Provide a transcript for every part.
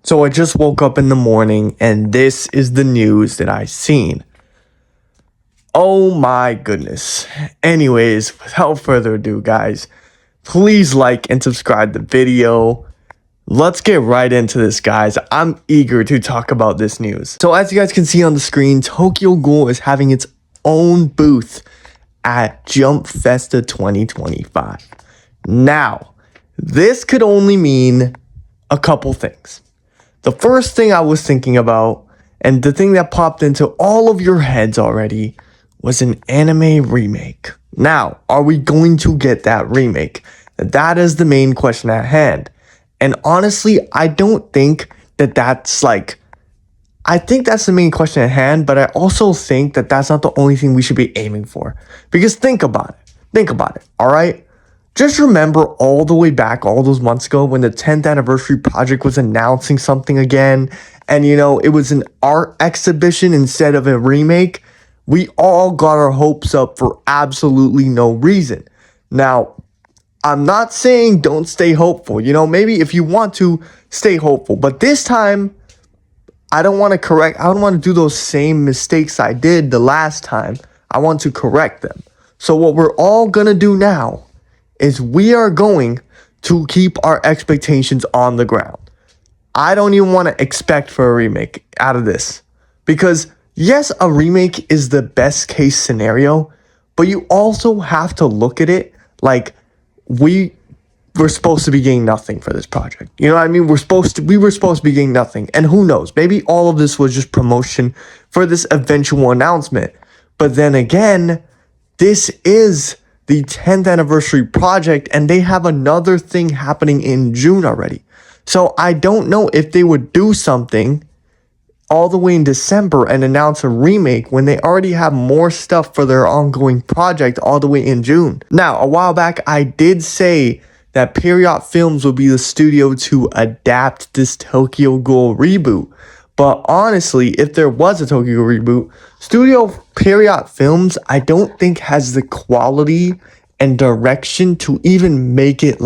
So I just woke up in the morning and this is the news that I seen. Oh my goodness. Anyways, without further ado, guys, please like and subscribe the video. Let's get right into this, guys. I'm eager to talk about this news. So as you guys can see on the screen, tokyoghoul is having its own booth at Jump FESTA 2025. Now, this could only mean a couple things. The first thing I was thinking about, and the thing that popped into all of your heads already, was an anime remake. Now, are we going to get that remake? That is the main question at hand. And honestly, I don't think that I think that's the main question at hand, but I also think that that's not the only thing we should be aiming for. Because think about it, all right? Just remember all the way back, all those months ago, when the 10th anniversary project was announcing something again, and it was an art exhibition instead of a remake. We all got our hopes up for absolutely no reason. Now, I'm not saying don't stay hopeful. Maybe if you want to, stay hopeful. But this time, I don't want to do those same mistakes I did the last time. I want to correct them. So what we're all going to do now is we are going to keep our expectations on the ground. I don't even want to expect for a remake out of this. Because yes, a remake is the best case scenario, but you also have to look at it like we were supposed to be getting nothing for this project. You know what I mean? We were supposed to be getting nothing. And who knows? Maybe all of this was just promotion for this eventual announcement. But then again, this is the 10th anniversary project, and they have another thing happening in June already. So I don't know if they would do something all the way in December and announce a remake when they already have more stuff for their ongoing project all the way in June. Now, a while back, I did say that Pierrot Films would be the studio to adapt this tokyoghoul reboot. But honestly, if there was a tokyoghoul reboot, Studio Pierrot Films, I don't think has the quality and direction to even make it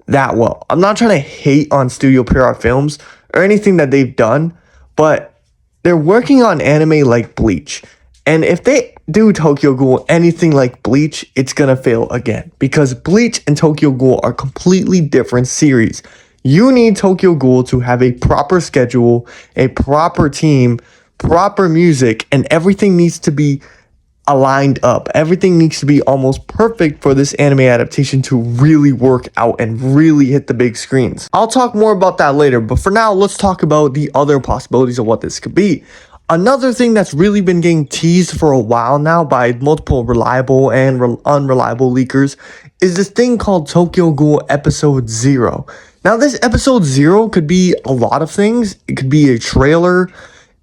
that well. I'm not trying to hate on Studio Pierrot Films or anything that they've done, but they're working on anime like Bleach. And if they do tokyoghoul anything like Bleach, it's gonna fail again. Because Bleach and tokyoghoul are completely different series. You need tokyoghoul to have a proper schedule, a proper team, proper music, and everything needs to be aligned up. Everything needs to be almost perfect for this anime adaptation to really work out and really hit the big screens. I'll talk more about that later, but for now, let's talk about the other possibilities of what this could be. Another thing that's really been getting teased for a while now by multiple reliable and unreliable leakers is this thing called tokyoghoul Episode 0. Now, this Episode 0 could be a lot of things. It could be a trailer.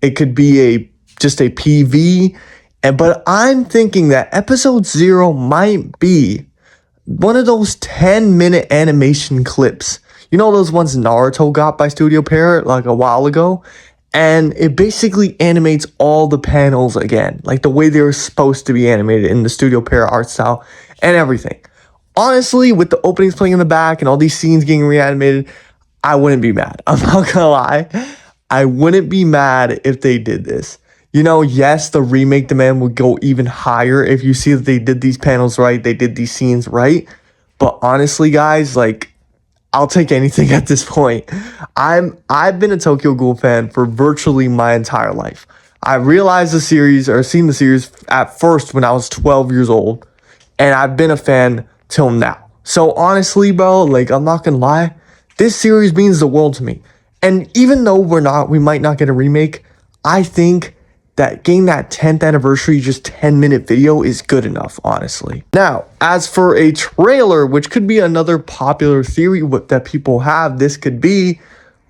It could be just a PV. But I'm thinking that Episode 0 might be one of those 10-minute animation clips. You know those ones Naruto got by Studio Pierrot a while ago? And it basically animates all the panels again, like the way they were supposed to be animated in the Studio Pierrot art style and everything. Honestly, with the openings playing in the back and all these scenes getting reanimated, I wouldn't be mad. I'm not gonna lie. I wouldn't be mad if they did this. Yes, the remake demand would go even higher if you see that they did these panels right, they did these scenes right. But honestly, guys, I'll take anything at this point. I've been a tokyoghoul fan for virtually my entire life. I realized the series, or seen the series at first when I was 12 years old, and I've been a fan till now. So honestly, bro, I'm not gonna lie, this series means the world to me. And even though we might not get a remake, I think that getting that 10th anniversary just 10-minute video is good enough, honestly. Now, as for a trailer, which could be another popular theory that people have, this could be,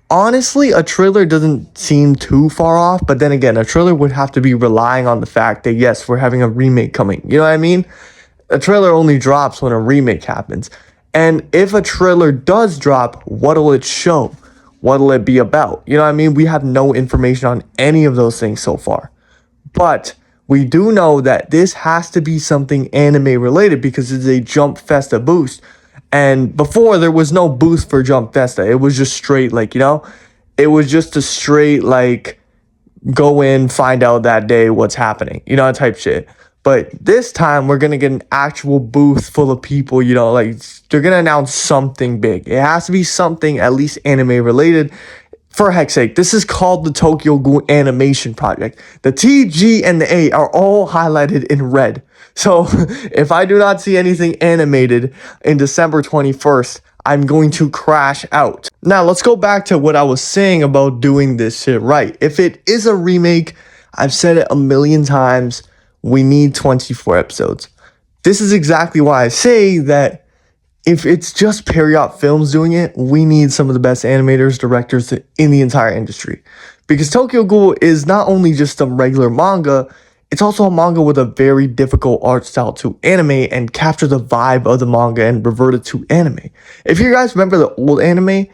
honestly, a trailer doesn't seem too far off, but then again, a trailer would have to be relying on the fact that, yes, we're having a remake coming. You know what I mean? A trailer only drops when a remake happens. And if a trailer does drop, what'll it show? What'll it be about? You know what I mean? We have no information on any of those things so far. But we do know that this has to be something anime related because it's a Jump FESTA boost. And before, there was no boost for Jump FESTA. It was just straight, it was just a straight like go in, find out that day what's happening, type shit. But this time we're gonna get an actual booth full of people, like they're gonna announce something big. It has to be something at least anime related. For heck's sake, this is called the tokyoghoul animation project. The T, G, and the A are all highlighted in red. So if I do not see anything animated in December 21st, I'm going to crash out. Now, let's go back to what I was saying about doing this shit right. If it is a remake, I've said it a million times, we need 24 episodes. This is exactly why I say that if it's just Pierrot Films doing it, we need some of the best animators, directors in the entire industry. Because tokyoghoul is not only just a regular manga, it's also a manga with a very difficult art style to animate and capture the vibe of the manga and revert it to anime. If you guys remember the old anime,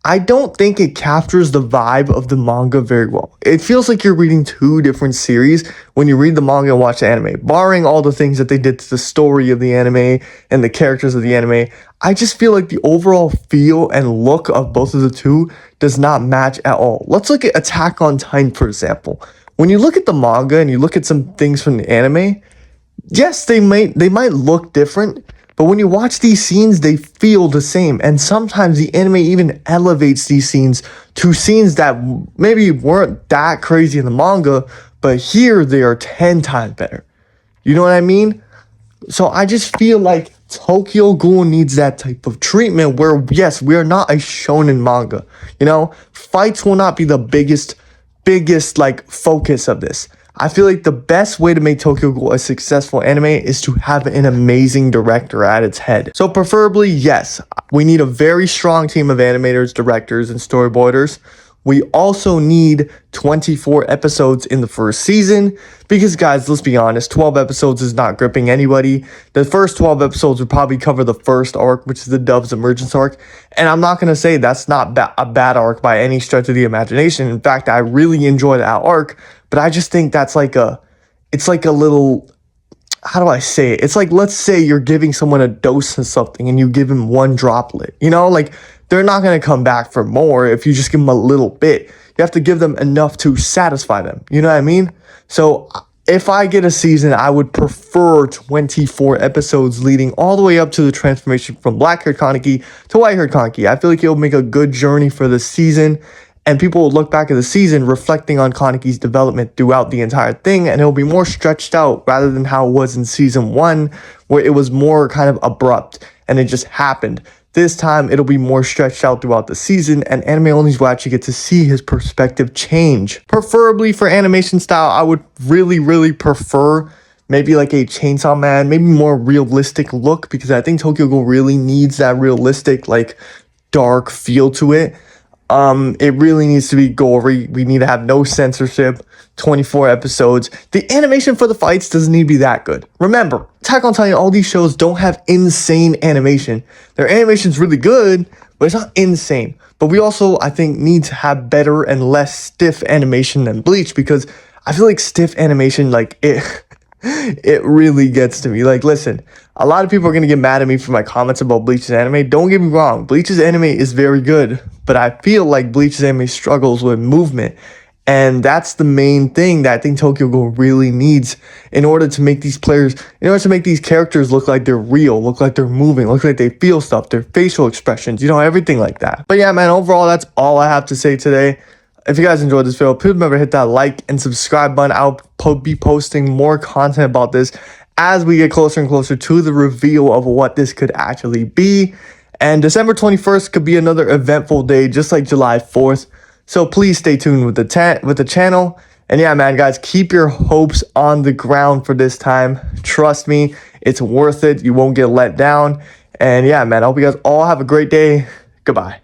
I don't think it captures the vibe of the manga very well. It feels like you're reading two different series when you read the manga and watch the anime. Barring all the things that they did to the story of the anime and the characters of the anime, I just feel like the overall feel and look of both of the two does not match at all. Let's look at Attack on Titan, for example. When you look at the manga and you look at some things from the anime, yes, they might look different, but when you watch these scenes, they feel the same. And sometimes the anime even elevates these scenes to scenes that maybe weren't that crazy in the manga, but here they are 10 times better. You know what I mean? So I just feel like tokyoghoul needs that type of treatment where, yes, we are not a shonen manga. Fights will not be the biggest like focus of this. I feel like the best way to make tokyoghoul a successful anime is to have an amazing director at its head. So preferably, yes, we need a very strong team of animators, directors, and storyboarders. We also need 24 episodes in the first season because, guys, let's be honest, 12 episodes is not gripping anybody. The first 12 episodes would probably cover the first arc, which is the Dove's Emergence arc. And I'm not going to say that's not a bad arc by any stretch of the imagination. In fact, I really enjoy that arc, but I just think that's it's like a little, how do I say it? It's like, let's say you're giving someone a dose of something and you give them one droplet, like they're not going to come back for more if you just give them a little bit. You have to give them enough to satisfy them. You know what I mean? So if I get a season, I would prefer 24 episodes leading all the way up to the transformation from black-haired Kaneki to white-haired Kaneki. I feel like it'll make a good journey for the season, and people will look back at the season reflecting on Kaneki's development throughout the entire thing, and it'll be more stretched out rather than how it was in season 1, where it was more kind of abrupt and it just happened. This time, it'll be more stretched out throughout the season, and anime onlys will actually get to see his perspective change. Preferably for animation style, I would really, really prefer maybe like a Chainsaw Man, maybe more realistic look, because I think tokyoghoul really needs that realistic, like, dark feel to it. It really needs to be gory. We need to have no censorship. 24 episodes. The animation for the fights doesn't need to be that good. Remember, Attack on Titan, all these shows don't have insane animation. Their animation's really good, but it's not insane. But we also, I think, need to have better and less stiff animation than Bleach, because I feel like stiff animation, like, it really gets to me. Like, listen, a lot of people are going to get mad at me for my comments about Bleach's anime. Don't get me wrong. Bleach's anime is very good, but I feel like Bleach's anime struggles with movement. And that's the main thing that I think tokyoghoul really needs in order to make these characters look like they're real, look like they're moving, look like they feel stuff, their facial expressions, everything like that. But yeah, man, overall, that's all I have to say today. If you guys enjoyed this video, please remember to hit that like and subscribe button. I'll be posting more content about this as we get closer and closer to the reveal of what this could actually be. And December 21st could be another eventful day, just like July 4th. So please stay tuned with the channel. And yeah, man, guys, keep your hopes on the ground for this time. Trust me, it's worth it. You won't get let down. And yeah, man, I hope you guys all have a great day. Goodbye.